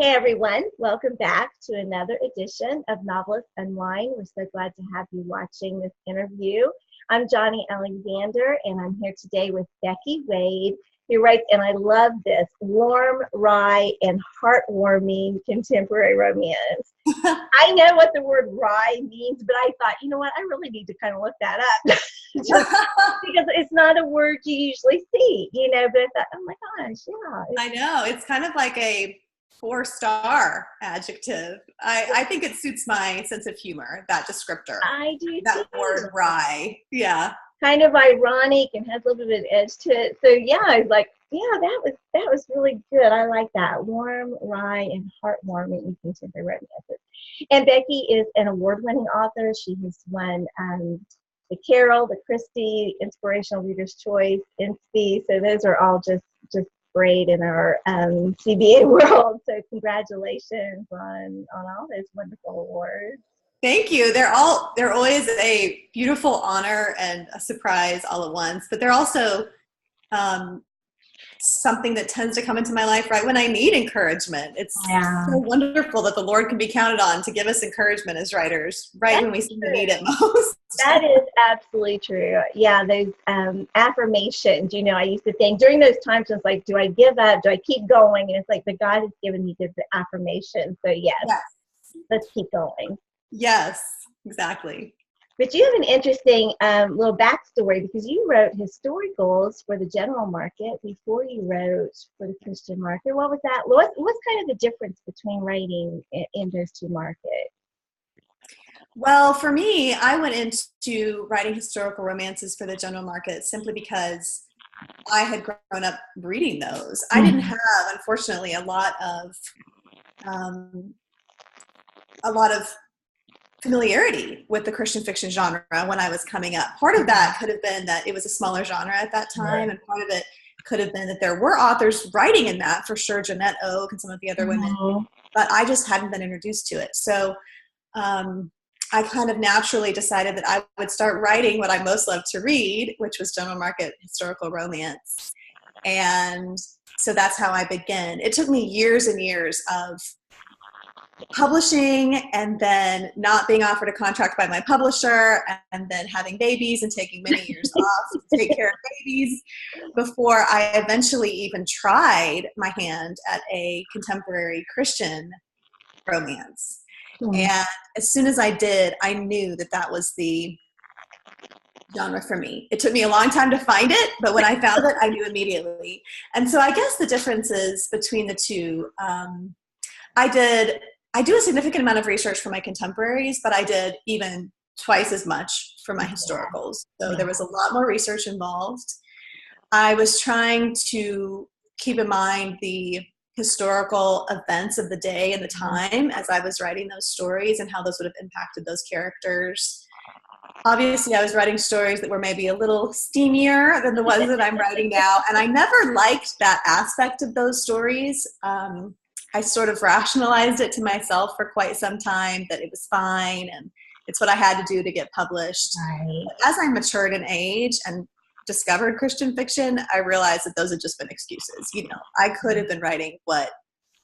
Hey everyone, welcome back to another edition of Novelists Unwind. We're so glad to have you watching this interview. I'm Johnnie Alexander, and I'm here today with Becky Wade, who writes, and I love this, warm, wry, and heartwarming contemporary romance. I know what the word wry means, but I thought, you know what, I really need to kind of look that up. Just because it's not a word you usually see, but I thought, oh my gosh, yeah. I know. It's kind of like a 4-star adjective. I think it suits my sense of humor, that descriptor. I do that too. word wry. Yeah. Kind of ironic and has a little bit of edge to it. So yeah, I was like, yeah, that was really good. I like that. Warm, wry, and heartwarming contemporary romances. And Becky is an award-winning author. She has won the Carol, the Christie, Inspirational Reader's Choice, INSPE. So those are all just great in our CBA world. So congratulations on all those wonderful awards. Thank you. They're always a beautiful honor and a surprise all at once, but they're also something that tends to come into my life right when I need encouragement. It's so wonderful that the Lord can be counted on to give us encouragement as writers right when we seem to need it most. That is absolutely true. Yeah, those affirmations, I used to think during those times, it's like, do I give up? Do I keep going? And it's like, but God has given me the affirmation. So yes, let's keep going. Yes, exactly. But you have an interesting little backstory because you wrote historicals for the general market before you wrote for the Christian market. What was that? What's kind of the difference between writing in those two markets? Well, for me, I went into writing historical romances for the general market simply because I had grown up reading those. I didn't have, unfortunately, a lot of familiarity with the Christian fiction genre when I was coming up. Part of that could have been that it was a smaller genre at that time, and part of it could have been that there were authors writing in that, for sure, Jeanette Oak and some of the other women, but I just hadn't been introduced to it. So I kind of naturally decided that I would start writing what I most loved to read, which was general market historical romance. And so that's how I began. It took me years and years of publishing and then not being offered a contract by my publisher and then having babies and taking many years off to take care of babies before I eventually even tried my hand at a contemporary Christian romance. And as soon as I did, I knew that was the genre for me. It took me a long time to find it, but when I found it, I knew immediately. And so I guess the differences between the two, I do a significant amount of research for my contemporaries, but I did even twice as much for my historicals. So there was a lot more research involved. I was trying to keep in mind the historical events of the day and the time as I was writing those stories and how those would have impacted those characters. Obviously, I was writing stories that were maybe a little steamier than the ones that I'm writing now, and I never liked that aspect of those stories. I sort of rationalized it to myself for quite some time that it was fine and it's what I had to do to get published. Right. But as I matured in age and discovered Christian fiction, I realized that those had just been excuses. I could have been writing what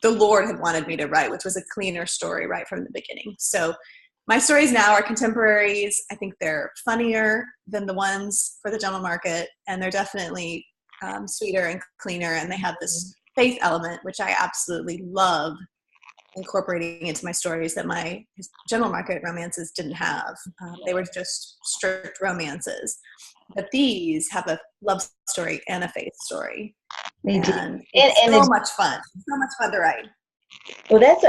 the Lord had wanted me to write, which was a cleaner story right from the beginning. So my stories now are contemporaries. I think they're funnier than the ones for the general market, and they're definitely sweeter and cleaner, and they have this faith element, which I absolutely love incorporating into my stories that my general market romances didn't have. They were just strict romances. But these have a love story and a faith story. And it's so much fun. So much fun to write. Well, that's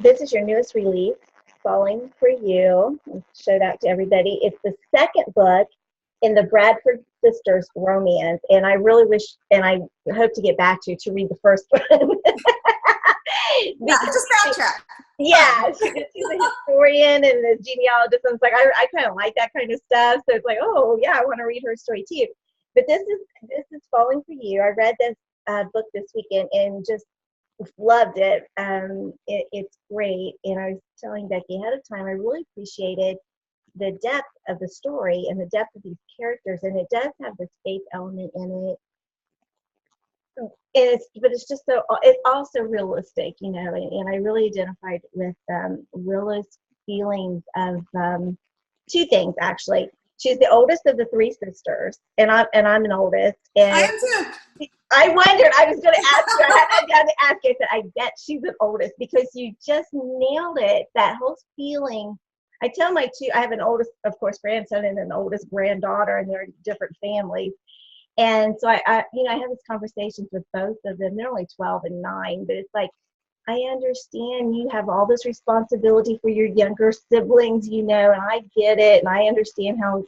this is your newest release, Falling for You. I'll show that to everybody. It's the second book in the Bradford Sisters romance, and I really wish, and I hope to get back to read the first one. Just backtrack. Yeah, she's a historian and a genealogist, and it's like I kind of like that kind of stuff. So it's like, oh yeah, I want to read her story too. But this is Falling for You. I read this book this weekend and just loved it. It's great, and I was telling Becky ahead of time, I really appreciated the depth of the story and the depth of these characters, and it does have this faith element in it. but it's just so, it's also realistic, you know, and I really identified with Willow's feelings of two things actually. She's the oldest of the three sisters, and I'm an oldest, I and am too. I wondered, I was going to ask you, I had that down to ask you, I said, I bet she's an oldest, because you just nailed it, that whole feeling. I tell I have an oldest, of course, grandson and an oldest granddaughter, and they're different families. And so I have these conversations with both of them. They're only 12 and 9, but it's like, I understand you have all this responsibility for your younger siblings, you know, and I get it. And I understand how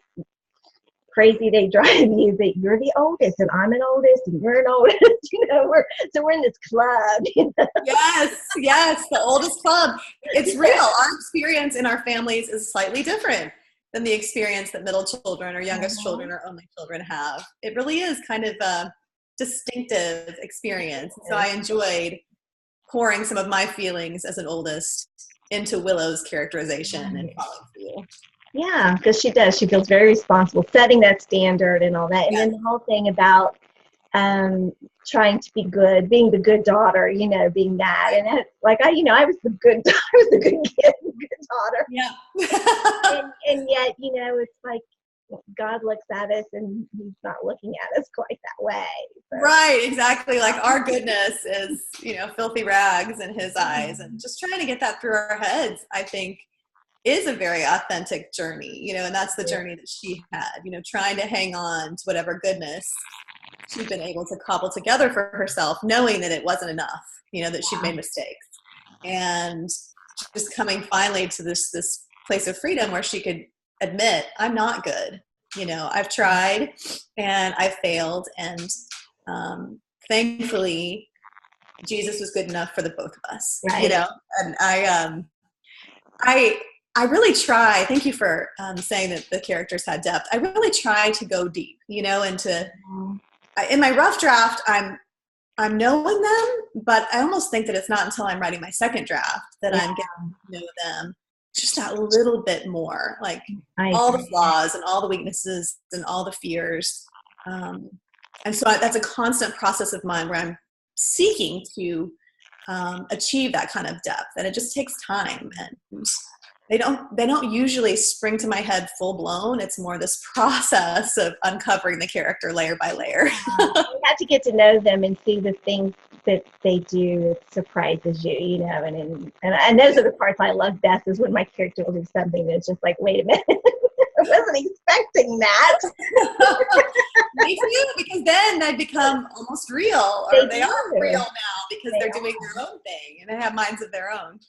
crazy they drive you, but you're the oldest and I'm an oldest and you're an oldest, you know, we're in this club, you know? Yes, the oldest club. It's real. Our experience in our families is slightly different than the experience that middle children or youngest children or only children have. It really is kind of a distinctive experience. So I enjoyed pouring some of my feelings as an oldest into Willow's characterization and following through. Yeah, because she does. She feels very responsible, setting that standard and all that. And then the whole thing about trying to be good, being the good daughter, you know, being that. And it's like, I was the good, I was the good kid, the good daughter. Yeah. and yet, you know, it's like God looks at us and he's not looking at us quite that way. So. Right, exactly. Like our goodness is, you know, filthy rags in his eyes. And just trying to get that through our heads, I think, is a very authentic journey, you know, and that's the journey that she had, you know, trying to hang on to whatever goodness she'd been able to cobble together for herself, knowing that it wasn't enough, you know, that she'd made mistakes. And just coming finally to this place of freedom where she could admit, I'm not good. You know, I've tried and I failed. And thankfully, Jesus was good enough for the both of us, you know, and I really try, thank you for saying that the characters had depth. I really try to go deep, you know, in my rough draft, I'm knowing them, but I almost think that it's not until I'm writing my second draft that I'm getting to know them just that little bit more, like all the flaws and all the weaknesses and all the fears. And so that's a constant process of mine where I'm seeking to achieve that kind of depth, and it just takes time. And they don't usually spring to my head full blown. It's more this process of uncovering the character layer by layer. You have to get to know them and see the things that they do that surprises you, you know, and those are the parts I love best, is when my character will do something that's just like, wait a minute, I wasn't expecting that. Me too, because then they become almost real, or they are real now because they're doing their own thing and they have minds of their own.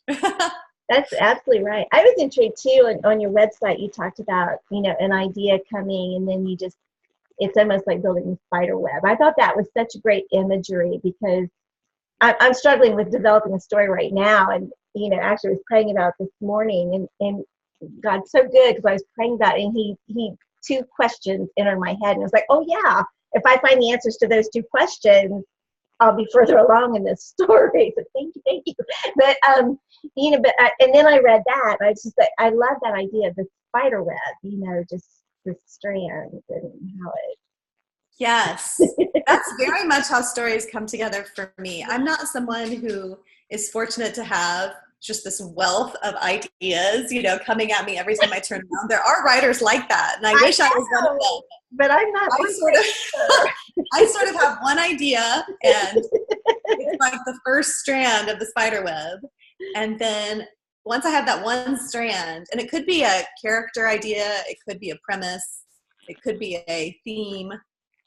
That's absolutely right. I was intrigued too, on your website, you talked about, you know, an idea coming and then it's almost like building a spider web. I thought that was such great imagery, because I'm struggling with developing a story right now. And, you know, actually I was praying about this morning, and God's so good, because I was praying about it, and he two questions entered my head, and I was like, oh yeah, if I find the answers to those two questions, I'll be further along in this story. So thank you. But you know, and then I read that, and I just like, I love that idea of the spider web, you know, just the strands and how it. Yes, that's very much how stories come together for me. I'm not someone who is fortunate to have just this wealth of ideas, you know, coming at me every time I turn around. There are writers like that, and I wish I was one of them. But I'm not. I sort of have one idea, and it's like the first strand of the spider web. And then once I have that one strand, and it could be a character idea, it could be a premise, it could be a theme.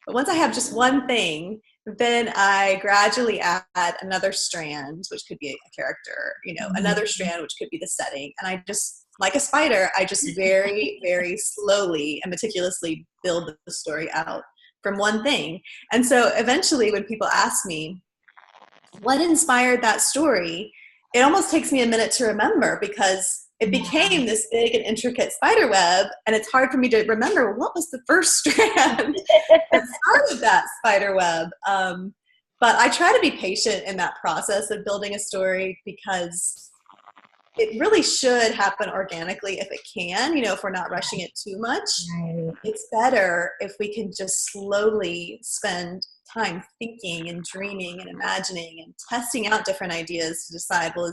But once I have just one thing, then I gradually add another strand, which could be a character, you know, another strand, which could be the setting. And I just, like a spider, I just very, very slowly and meticulously build the story out from one thing. And so eventually when people ask me, what inspired that story? It almost takes me a minute to remember, because it became this big and intricate spider web, and it's hard for me to remember what was the first strand that started that spider web. But I try to be patient in that process of building a story, because it really should happen organically if it can, if we're not rushing it too much. Right. It's better if we can just slowly spend time thinking and dreaming and imagining and testing out different ideas to decide, well,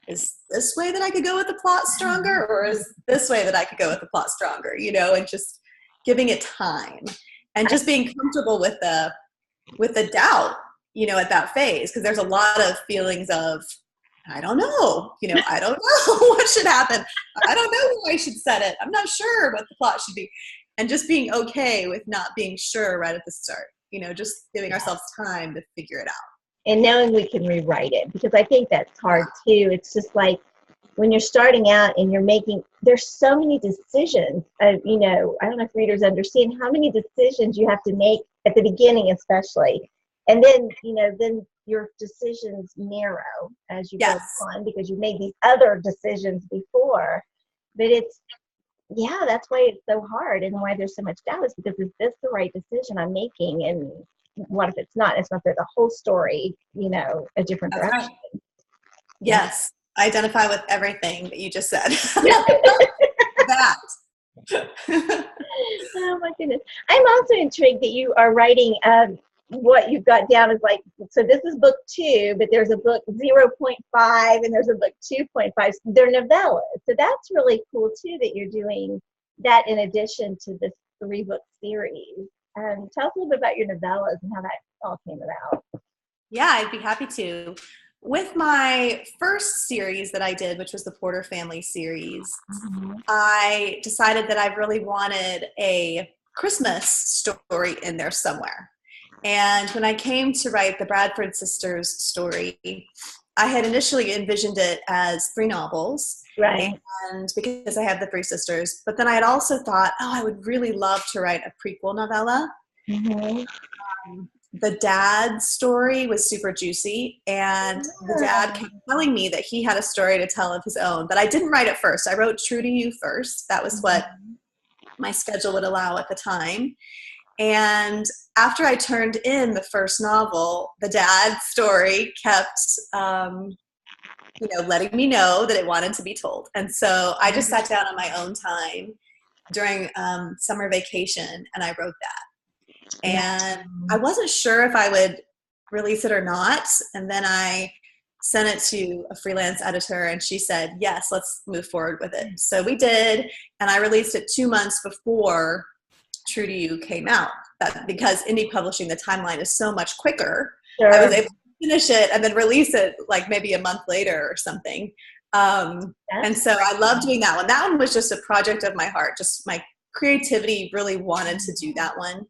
is this way that I could go with the plot stronger, or is this way that I could go with the plot stronger, and just giving it time and just being comfortable with the doubt, at that phase. Because there's a lot of feelings of, I don't know, I don't know what should happen. I don't know who I should set it. I'm not sure what the plot should be. And just being okay with not being sure right at the start, just giving ourselves time to figure it out. And knowing we can rewrite it, because I think that's hard too. It's just like when you're starting out and there's so many decisions. I don't know if readers understand how many decisions you have to make at the beginning, especially. And then, then your decisions narrow as you go on, because you made these other decisions before. But that's why it's so hard, and why there's so much doubt, is because, is this the right decision I'm making? And what if it's not? It's not that the whole story, a different direction. Right. Yes. I identify with everything that you just said. That. Oh my goodness. I'm also intrigued that you are writing, what you've got down is like, so this is book 2, but there's a book 0.5 and there's a book 2.5. They're novellas. So that's really cool too, that you're doing that in addition to this 3-book series. Tell us a little bit about your novellas and how that all came about. Yeah, I'd be happy to. With my first series that I did, which was the Porter Family series, I decided that I really wanted a Christmas story in there somewhere. And when I came to write the Bradford sisters story, I had initially envisioned it as 3 novels. Right. And because I have the 3 sisters, but then I had also thought, I would really love to write a prequel novella. The dad's story was super juicy, and the dad kept telling me that he had a story to tell of his own, but I didn't write it first. I wrote True to You first. That was what my schedule would allow at the time. And after I turned in the first novel, the dad's story kept, letting me know that it wanted to be told. And so I just sat down on my own time during summer vacation, and I wrote that. And I wasn't sure if I would release it or not. And then I sent it to a freelance editor, and she said, yes, let's move forward with it. So we did, and I released it 2 months before True to You came out. Because indie publishing, the timeline is so much quicker. Sure. I was able to finish it and then release it like maybe a month later or something. And so I love doing that one. That one was just a project of my heart. Just my creativity really wanted to do that one.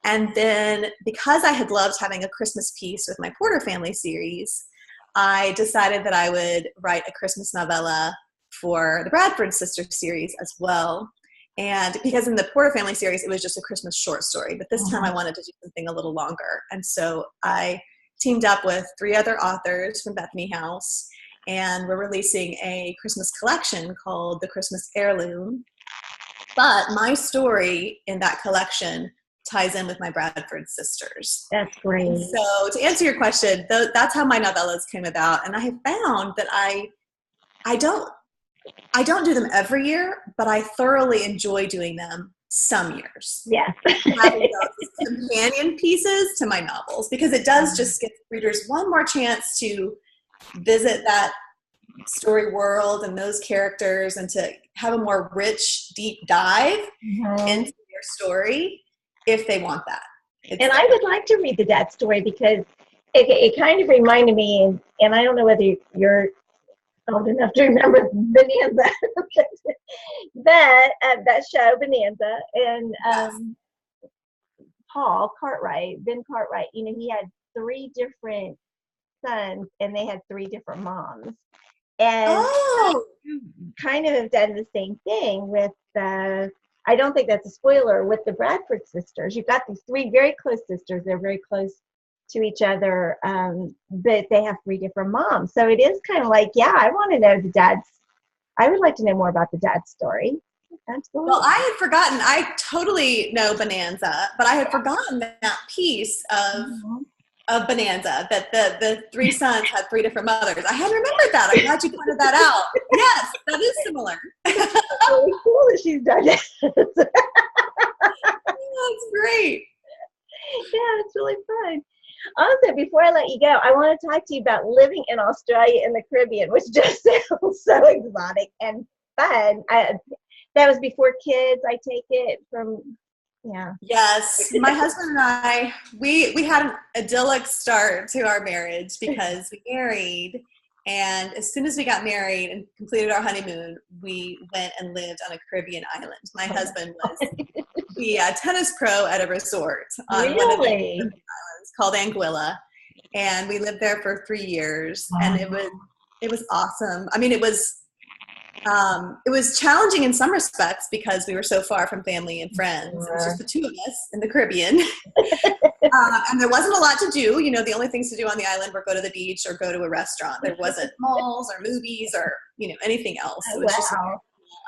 And then because I had loved having a Christmas piece with my Porter Family series, I decided that I would write a Christmas novella for the Bradford Sisters series as well. And because in the Porter Family series, it was just a Christmas short story, but this time I wanted to do something a little longer. And so I teamed up with 3 other authors from Bethany House, and we're releasing a Christmas collection called The Christmas Heirloom. But my story in that collection ties in with my Bradford sisters. That's great. And so to answer your question, that's how my novellas came about. And I have found that I don't do them every year, but I thoroughly enjoy doing them some years. Yes. Having those companion pieces to my novels, because it does just give readers one more chance to visit that story world and those characters, and to have a more rich, deep dive into their story if they want that. And I would like to read the dad story, because it kind of reminded me, and I don't know whether you're old enough to remember Bonanza, that show Bonanza, and Ben Cartwright, he had 3 different sons, and they had 3 different moms, and kind of have done the same thing with I don't think that's a spoiler, with the Bradford sisters. You've got these 3 very close sisters. They're very close to each other, but they have 3 different moms. So it is kind of like, I want to know I would like to know more about the dad's story. Absolutely. Well, I had forgotten, I totally know Bonanza, but I had forgotten that piece of of Bonanza, that the three sons had three different mothers. I hadn't remembered that. I'm glad you pointed that out. Yes, that is similar. It's really cool that she's done that. That's great. Yeah, it's really fun. Also, before I let you go, I want to talk to you about living in Australia and the Caribbean, which just sounds so exotic and fun. That was before kids, I take it from, yeah. Yes, my husband and I, we had an idyllic start to our marriage because we married, and as soon as we got married and completed our honeymoon, we went and lived on a Caribbean island. My husband was the tennis pro at a resort on one of the Really? Caribbean islands called Anguilla, and we lived there for 3 years, and it was awesome. I mean, it was challenging in some respects because we were so far from family and friends. It was just the two of us in the Caribbean. And there wasn't a lot to do. You know, the only things to do on the island were go to the beach or go to a restaurant. There wasn't malls or movies or, anything else. It was just a small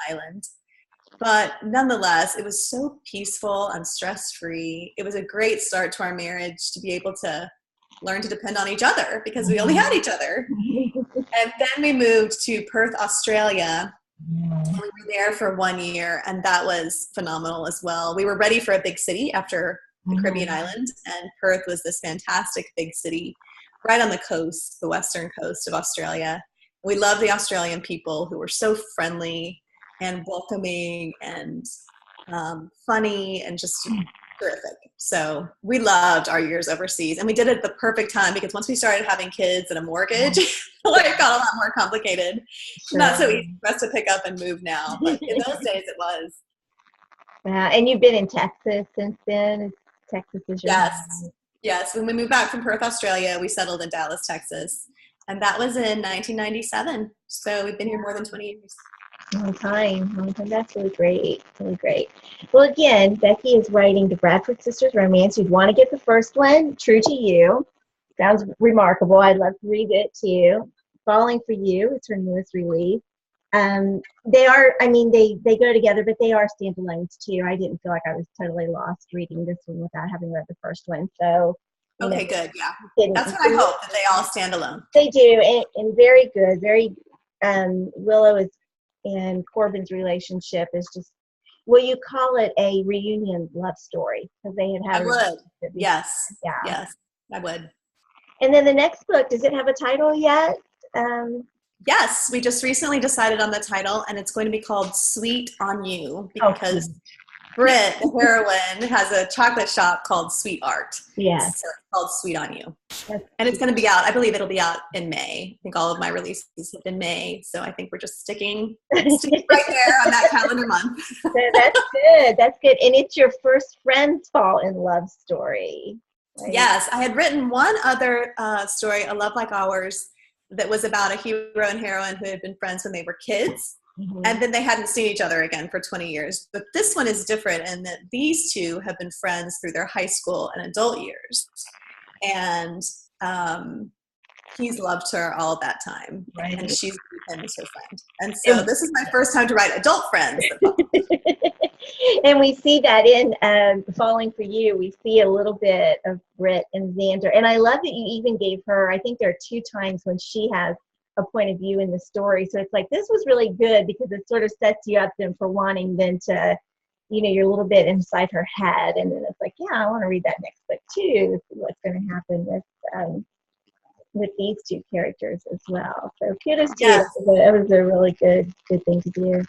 island. But nonetheless, it was so peaceful and stress-free. It was a great start to our marriage to be able to learn to depend on each other because we only had each other. And then we moved to Perth, Australia. And we were there for 1 year, and that was phenomenal as well. We were ready for a big city after the Caribbean island, and Perth was this fantastic big city right on the coast, the western coast of Australia. We loved the Australian people who were so friendly and welcoming and funny and just terrific. So we loved our years overseas, and we did it at the perfect time because once we started having kids and a mortgage, life got a lot more complicated. Sure. Not so easy for us to pick up and move now, but in those days it was. Yeah, and you've been in Texas since then? Texas is your home? Yes. When we moved back from Perth, Australia, we settled in Dallas, Texas, and that was in 1997. So we've been here more than 20 years. Long time. That's really great. Really great. Well, again, Becky is writing the Bradford Sisters romance. You'd want to get the first one, True to You. Sounds remarkable. I'd love to read it to you. Falling for You, it's her newest release. They go together, but they are standalones too. I didn't feel like I was totally lost reading this one without having read the first one. So, okay, good. Yeah. That's what I hope, that they all stand alone. They do, and very good. Very, Willow and Corbin's relationship is just, will you call it a reunion love story? Because they had I would. Yes. Yeah. Yes, I would. And then the next book, does it have a title yet? Yes, we just recently decided on the title, and it's going to be called Sweet on You because Britt, the heroine, has a chocolate shop called Sweet Art. Yes. So it's called Sweet on You. And it's going to be out, I believe it'll be out in May. I think all of my releases have been May, so I think we're just sticking right there on that calendar month. That's good. That's good. And it's your first friends fall in love story. Right? Yes, I had written one other story, A Love Like Ours, that was about a hero and heroine who had been friends when they were kids. Mm-hmm. And then they hadn't seen each other again for 20 years. But this one is different in that these two have been friends through their high school and adult years. And he's loved her all that time. Right. And she's him as her friend. And so this is my first time to write adult friends. And we see that in Falling for You. We see a little bit of Britt and Xander. And I love that you even gave her, I think there are 2 times when she has a point of view in the story. So it's like, this was really good because it sort of sets you up then for wanting then to, you're a little bit inside her head. And then it's like, yeah, I want to read that next book too. See what's going to happen with these 2 characters as well. So kudos to you. That was a really good thing to do.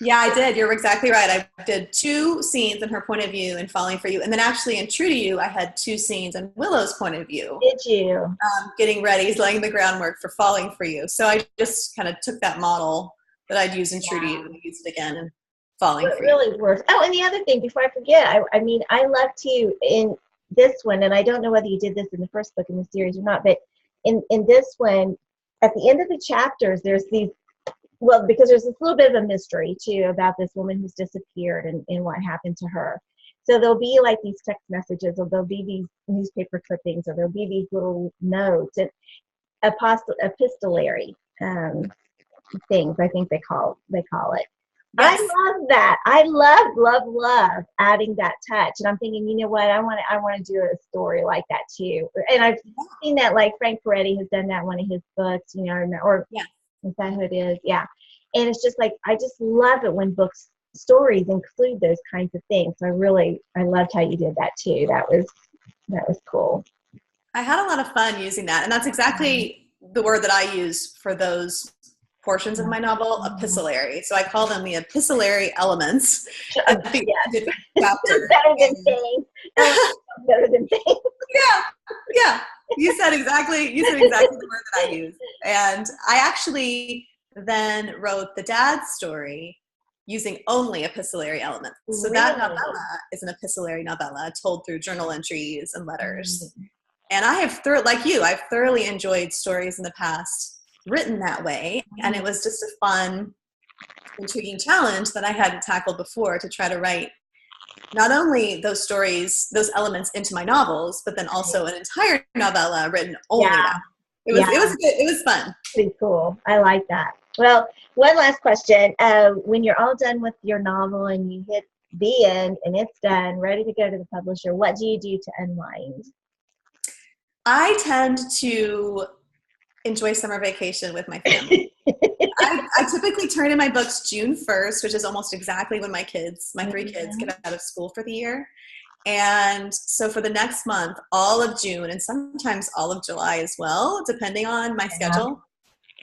Yeah, I did. You're exactly right. I did 2 scenes in her point of view in Falling for You. And then actually in True to You, I had 2 scenes in Willow's point of view. Did you? Getting ready, laying the groundwork for Falling for You. So I just kind of took that model that I'd used in True to You and used it again in Falling for You. It really works. Oh, and the other thing, before I forget, I love to, in this one, and I don't know whether you did this in the first book in the series or not, but in this one, at the end of the chapters, there's these, well, because there's this little bit of a mystery too about this woman who's disappeared and what happened to her. So there'll be like these text messages, or there'll be these newspaper clippings, or there'll be these little notes and epistolary things. I think they call it. I Yes. love that. I love adding that touch. And I'm thinking, you know what? I want to do a story like that too. And I've seen that, like Frank Peretti has done that in one of his books, or Yeah. is that who it is? Yeah. And it's just like, I just love it when stories include those kinds of things. So I loved how you did that too. That was cool. I had a lot of fun using that. And that's exactly the word that I use for those portions of my novel, epistolary. So I call them the epistolary elements at the end of each chapter. Better than things. Better than things. Yeah, yeah. You said exactly the word that I use. And I actually then wrote the dad's story using only epistolary elements. So that novella is an epistolary novella told through journal entries and letters. And I have I've thoroughly enjoyed stories in the past written that way. And it was just a fun, intriguing challenge that I hadn't tackled before, to try to write not only those stories, those elements into my novels, but then also an entire novella written only that. It was good. It was fun. Pretty cool. I like that. Well, one last question. When you're all done with your novel and you hit the end and it's done, ready to go to the publisher, what do you do to unwind? I tend to enjoy summer vacation with my family. I typically turn in my books June 1st, which is almost exactly when my 3 kids get out of school for the year. And so for the next month, all of June, and sometimes all of July as well, depending on my schedule,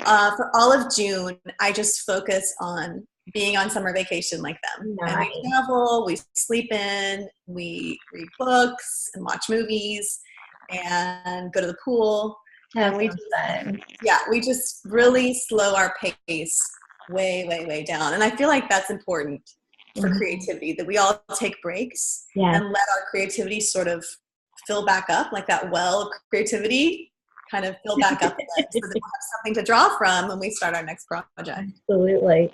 for all of June, I just focus on being on summer vacation like them. Nice. And we travel, we sleep in, we read books and watch movies and go to the pool. And we just really slow our pace way, way, way down. And I feel like that's important for creativity, that we all take breaks and let our creativity sort of fill back up, like that well of creativity kind of fill back up again, so that we have something to draw from when we start our next project. Absolutely.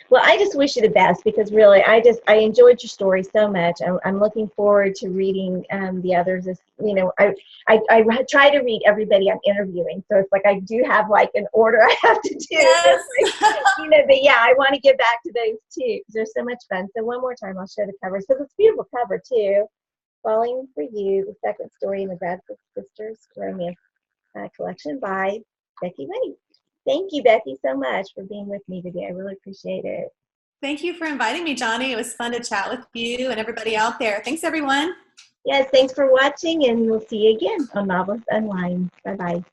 Well, I just wish you the best, because really, I enjoyed your story so much. I'm looking forward to reading the others. I try to read everybody I'm interviewing, so it's like I do have like an order I have to do. Yes. But yeah, I want to get back to those too, because they're so much fun. So one more time, I'll show the covers, because it's a beautiful cover too. Falling for You, the second story in the Bradford Sisters romance collection by Becky Wade. Thank you, Becky, so much for being with me today. I really appreciate it. Thank you for inviting me, Johnnie. It was fun to chat with you and everybody out there. Thanks, everyone. Yes, thanks for watching, and we'll see you again on Novelists Unwind. Bye-bye.